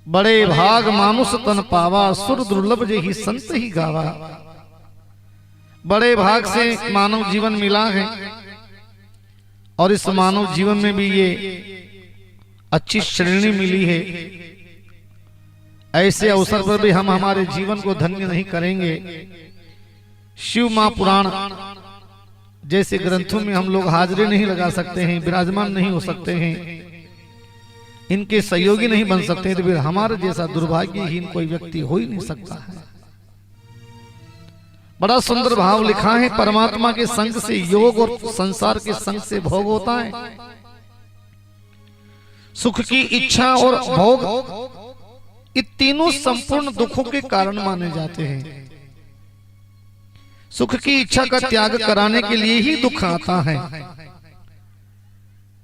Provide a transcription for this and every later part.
बड़े भाग मानुष तन पावा, सुर दुर्लभ जे ही संत ही गावा। बड़े भाग से मानव जीवन मिला है और इस मानव जीवन में भी ये अच्छी श्रेणी मिली है। ऐसे अवसर पर भी हम हमारे जीवन को धन्य नहीं करेंगे। शिव महापुराण जैसे ग्रंथों में हम लोग हाजिरी नहीं लगा सकते हैं, विराजमान नहीं हो सकते हैं, इनके सहयोगी नहीं बन सकते हैं, तो फिर हमारे जैसा दुर्भाग्यहीन कोई व्यक्ति हो ही नहीं सकता है। बड़ा सुंदर भाव लिखा है, परमात्मा के संग से योग और संसार के संग से भोग होता है। सुख की इच्छा और भोग ये तीनों संपूर्ण दुखों के कारण माने जाते हैं। सुख की इच्छा का त्याग कराने के लिए ही दुख आता है।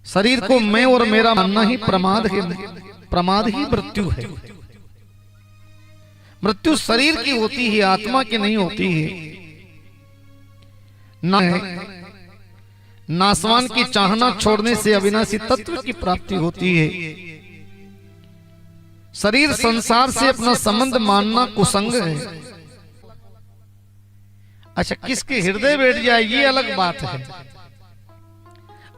शरीर को मैं और मेरा मानना ही प्रमाद है, प्रमाद ही मृत्यु है। मृत्यु शरीर की होती है, आत्मा की नहीं होती है। नासवान की चाहना छोड़ने से अविनाशी तत्व की प्राप्ति होती है। शरीर संसार से अपना संबंध मानना कुसंग है। अच्छा, किसके हृदय बैठ जाए ये अलग बात है।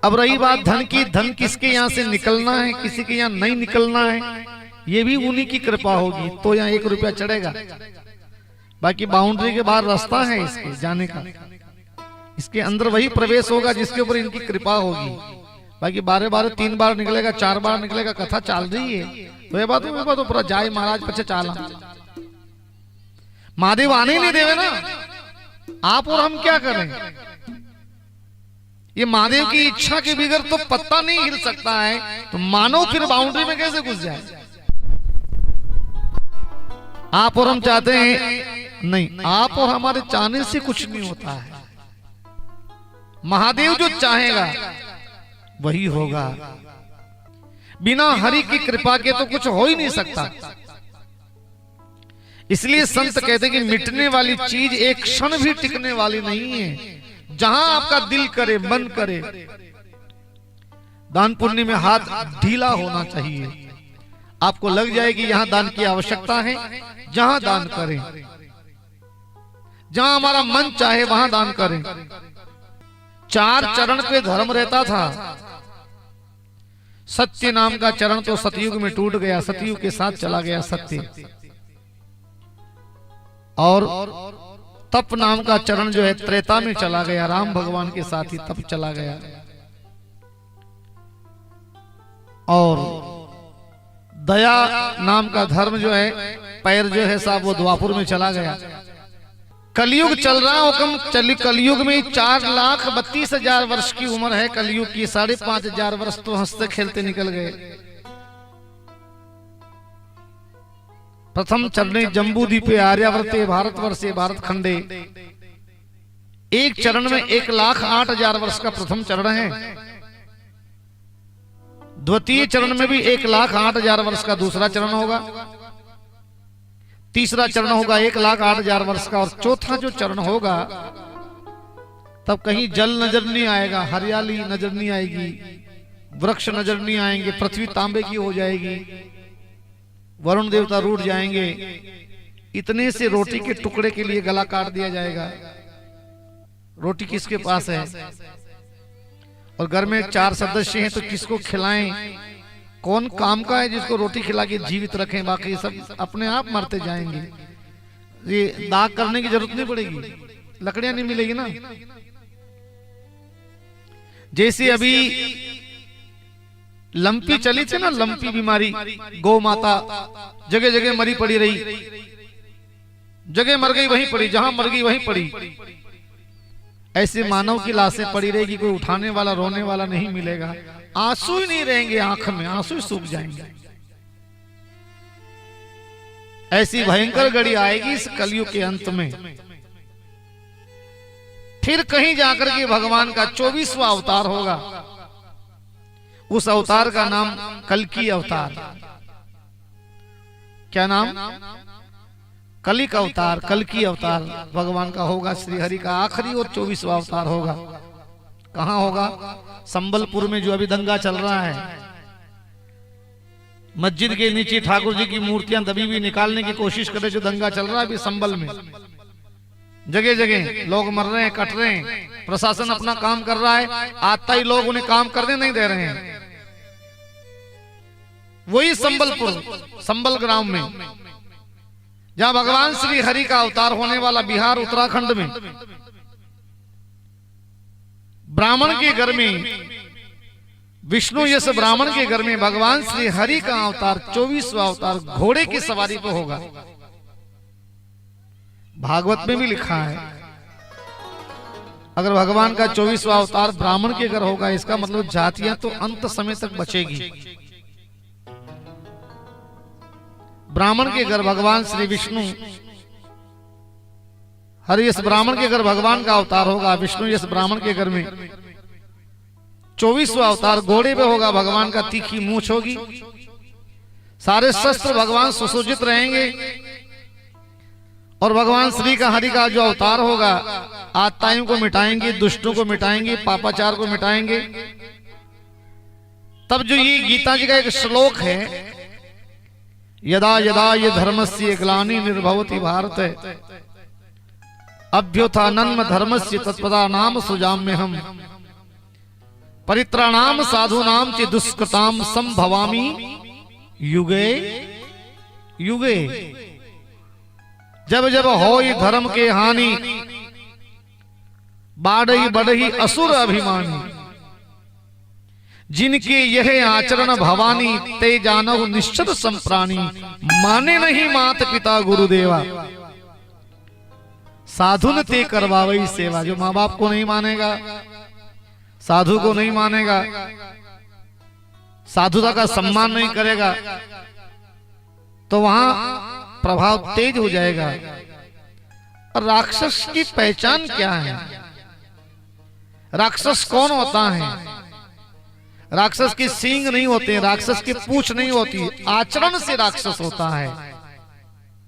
अब रही बात धन की, धन किसके यहाँ से निकलना है, किसी के यहाँ नहीं निकलना है, ये भी उन्हीं की कृपा होगी तो यहाँ 1 रुपया चढ़ेगा। बाकी बाउंड्री के बाहर रास्ता है इसके जाने का, इसके अंदर वही प्रवेश होगा जिसके ऊपर इनकी कृपा होगी। बाकी 12 3 बार निकलेगा, 4 बार निकलेगा, कथा चल रही है तो ये बात तो पूरा जाए महाराज पीछे चाला। महादेव आने नहीं देवे ना, आप और हम क्या करें। ये महादेव की इच्छा के बगैर तो पत्ता नहीं हिल सकता है, तो मानव फिर बाउंड्री में कैसे घुस जाए। आप और हम चाहते हैं नहीं, आप और हमारे चाहने से कुछ नहीं होता है। महादेव जो चाहेगा वही होगा। बिना हरि की कृपा के तो कुछ हो ही नहीं सकता। इसलिए संत कहते हैं कि मिटने वाली चीज एक क्षण भी टिकने वाली नहीं है। जहां आपका दिल करे, मन करे, दान पुण्य में हाथ ढीला होना चाहिए। आपको लग जाए कि यहां दान की आवश्यकता है, जहां दान करें। जहां हमारा मन चाहे वहां दान करें। 4 चरण पे धर्म रहता था। सत्य नाम का चरण तो सतयुग में टूट गया, सतयुग के साथ चला गया सत्य। और तप नाम का चरण जो है त्रेता में चला गया, राम भगवान के साथ ही तप चला गया। और दया नाम का धर्म जो है, पैर जो है साहब, वो द्वापुर में चला गया। कलयुग चल रहा हुक्म कलयुग में 4,32,000 वर्ष की उम्र है कलयुग की। 5,500 वर्ष तो हंसते खेलते निकल गए। प्रथम चरणे जम्बू द्वीपे आर्यावर्ते भारतवर्षे भारत खंडे। एक चरण में 1,08,000 वर्ष का प्रथम चरण है। द्वितीय चरण में भी 1,08,000 वर्ष का दूसरा चरण होगा। तीसरा चरण होगा 1,08,000 वर्ष का। और चौथा जो चरण होगा तब कहीं जल नजर नहीं आएगा, हरियाली नजर नहीं आएगी, वृक्ष नजर नहीं आएंगे, पृथ्वी तांबे की हो जाएगी, वरुण देवता रूठ जाएंगे। इतने से रोटी के टुकड़े के लिए गला काट दिया जाएगा। रोटी किसके पास है? और घर में 4 सदस्य हैं तो किसको खिलाएं? कौन काम का है जिसको रोटी खिला के जीवित रखें? बाकी सब अपने आप मरते जाएंगे। ये दाग करने की जरूरत नहीं पड़ेगी, लकड़ियां नहीं मिलेगी ना। जैसे अभी लंपी चली थी ना, लंपी बीमारी, गौ माता जगह जगह मरी पड़ी रही, जगह मर गई वहीं पड़ी, जहां मर गई वहीं पड़ी। ऐसे मानव की लाशें पड़ी रहेगी, कोई उठाने वाला रोने वाला नहीं मिलेगा। आंसू ही नहीं रहेंगे, आंख में आंसू ही सूख जाएंगे। ऐसी भयंकर घड़ी आएगी इस कलयुग के अंत में। फिर कहीं जाकर के भगवान का 24वां अवतार होगा। उस अवतार का नाम कल्कि अवतार। क्या नाम? कलिक अवतार, कल्कि अवतार भगवान का होगा। श्री हरि का आखिरी और 24वां अवतार होगा। कहां होगा? संबलपुर में जो अभी दंगा चल रहा है, मस्जिद के नीचे ठाकुर जी की मूर्तियां दबी हुई निकालने की कोशिश करे, जो दंगा चल रहा है अभी संभल में, जगह जगह लोग मर रहे हैं, कट रहे हैं, प्रशासन अपना काम कर रहा है, आता ही लोग उन्हें काम करने नहीं दे रहे हैं। वही संबलपुर, संबल ग्राम में, जहां भगवान श्री हरि का अवतार होने वाला, बिहार उत्तराखंड में, ब्राह्मण के घर में, विष्णु यश ब्राह्मण के घर में भगवान श्री हरि का अवतार 24वां अवतार घोड़े की सवारी पर होगा। भागवत में भी लिखा है, अगर भगवान का 24वां अवतार ब्राह्मण के घर होगा, इसका मतलब जातियां तो अंत समय तक बचेगी। ब्राह्मण के घर भगवान श्री विष्णु, हरि यश ब्राह्मण के घर भगवान का अवतार होगा, विष्णु यश ब्राह्मण के घर में 24वां अवतार घोड़े पे होगा, भगवान का तीखी मूंछ होगी, सारे शस्त्र भगवान सुसज्जित रहेंगे, और भगवान श्री का हरि का जो अवतार होगा, आत्ताओं को मिटाएंगे, दुष्टों को मिटाएंगे, पापाचार को मिटाएंगे। तब जो ये गीता जी का एक श्लोक है, यदा यदा ये धर्मस्य ग्लानि निर्भवति भारत अभ्युत्थानं धर्मस्य तत्पदा नाम सुजाम्यहम् परित्राणाम साधूनाम च दुष्कृताम संभवामि युगे युगे। जब जब होई धर्म के हानि, बाढ़ई बढ़ही असुर अभिमानी, जिनके यह आचरण भवानी, ते जानव निश्चित संप्राणी, माने नहीं मात पिता गुरुदेवा, साधु ने ते करवावई सेवा। जो माँ बाप को नहीं मानेगा, साधु को नहीं मानेगा, साधुता का सम्मान नहीं करेगा, तो वहां प्रभाव तेज हो जाएगा। और राक्षस की पहचान क्या है? राक्षस कौन होता है? राक्षस के सींग नहीं होते, राक्षस की पूंछ नहीं होती, आचरण से राक्षस होता है।